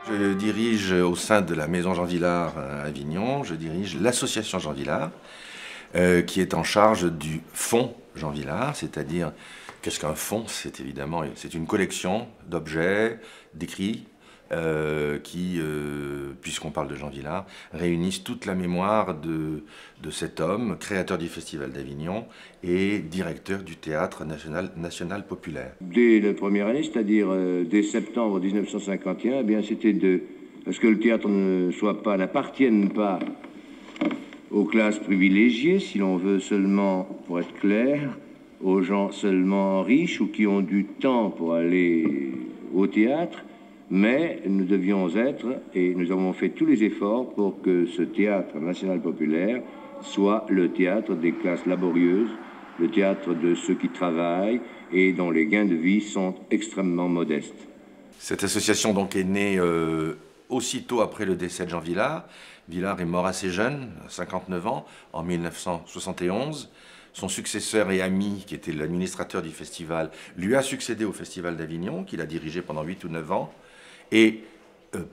Je dirige au sein de la Maison Jean Vilar à Avignon, je dirige l'association Jean Vilar, qui est en charge du fonds Jean Vilar, c'est-à-dire, qu'est-ce qu'un fonds? C'est évidemment, c'est une collection d'objets, d'écrits, qui, puisqu'on parle de Jean Vilar, réunissent toute la mémoire de cet homme, créateur du Festival d'Avignon et directeur du Théâtre national populaire. Dès la première année, c'est-à-dire dès septembre 1951, eh bien c'était parce que le théâtre n'appartienne pas aux classes privilégiées, si l'on veut seulement, pour être clair, aux gens seulement riches ou qui ont du temps pour aller au théâtre, mais nous devions être, et nous avons fait tous les efforts pour que ce théâtre national populaire soit le théâtre des classes laborieuses, le théâtre de ceux qui travaillent et dont les gains de vie sont extrêmement modestes. Cette association donc est née aussitôt après le décès de Jean Vilar. Vilar est mort assez jeune, à 59 ans, en 1971. Son successeur et ami, qui était l'administrateur du festival, lui a succédé au Festival d'Avignon, qu'il a dirigé pendant 8 ou 9 ans. Et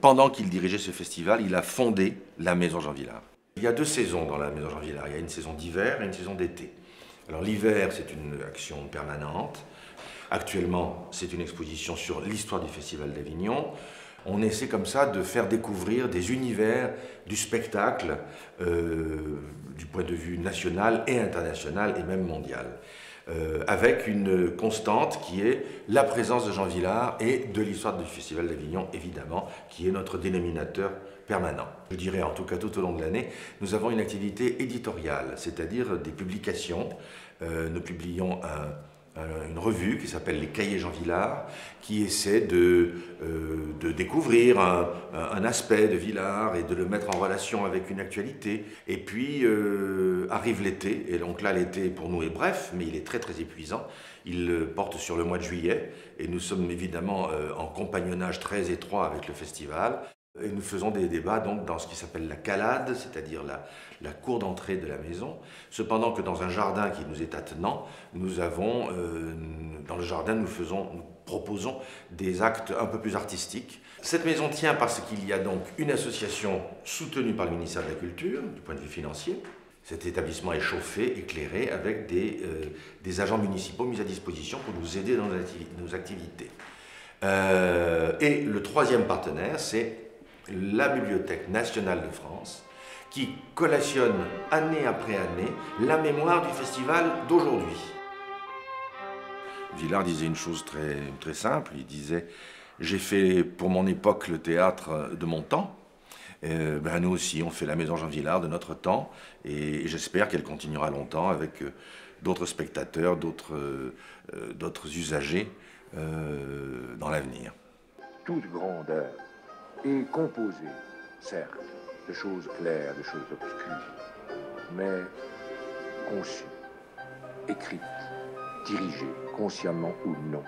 pendant qu'il dirigeait ce festival, il a fondé la Maison Jean Vilar. Il y a 2 saisons dans la Maison Jean Vilar. Il y a une saison d'hiver et une saison d'été. Alors l'hiver, c'est une action permanente. Actuellement, c'est une exposition sur l'histoire du Festival d'Avignon. On essaie comme ça de faire découvrir des univers du spectacle du point de vue national et international et même mondial. Avec une constante qui est la présence de Jean Vilar et de l'histoire du Festival d'Avignon, évidemment, qui est notre dénominateur permanent. Je dirais en tout cas tout au long de l'année, nous avons une activité éditoriale, c'est-à-dire des publications. Nous publions une revue qui s'appelle Les Cahiers Jean Vilar, qui essaie de découvrir un aspect de Vilar et de le mettre en relation avec une actualité. Et puis arrive l'été, et donc là l'été pour nous est bref, mais il est très très épuisant. Il porte sur le mois de juillet, et nous sommes évidemment en compagnonnage très étroit avec le festival. Et nous faisons des débats donc dans ce qui s'appelle la calade, c'est-à-dire la cour d'entrée de la maison. Cependant que dans un jardin qui nous est attenant, nous avons, dans le jardin, nous proposons des actes un peu plus artistiques. Cette maison tient parce qu'il y a donc une association soutenue par le ministère de la Culture, du point de vue financier. Cet établissement est chauffé, éclairé, avec des agents municipaux mis à disposition pour nous aider dans nos activités. Et le troisième partenaire, c'est la Bibliothèque nationale de France, qui collationne année après année la mémoire du festival d'aujourd'hui. Vilar disait une chose très, très simple, il disait « J'ai fait pour mon époque le théâtre de mon temps ». Nous aussi, on fait la Maison Jean Vilar de notre temps, et j'espère qu'elle continuera longtemps avec d'autres spectateurs, d'autres usagers dans l'avenir. Toute grandeur est composée, certes, de choses claires, de choses obscures, mais conçues, écrites, dirigées, consciemment ou non,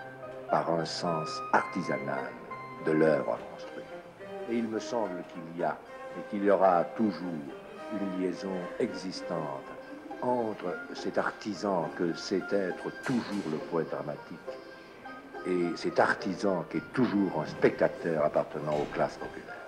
par un sens artisanal de l'œuvre à construire. Et il me semble qu'il y a, et qu'il y aura toujours, une liaison existante entre cet artisan que sait être toujours le poète dramatique et cet artisan qui est toujours un spectateur appartenant aux classes populaires.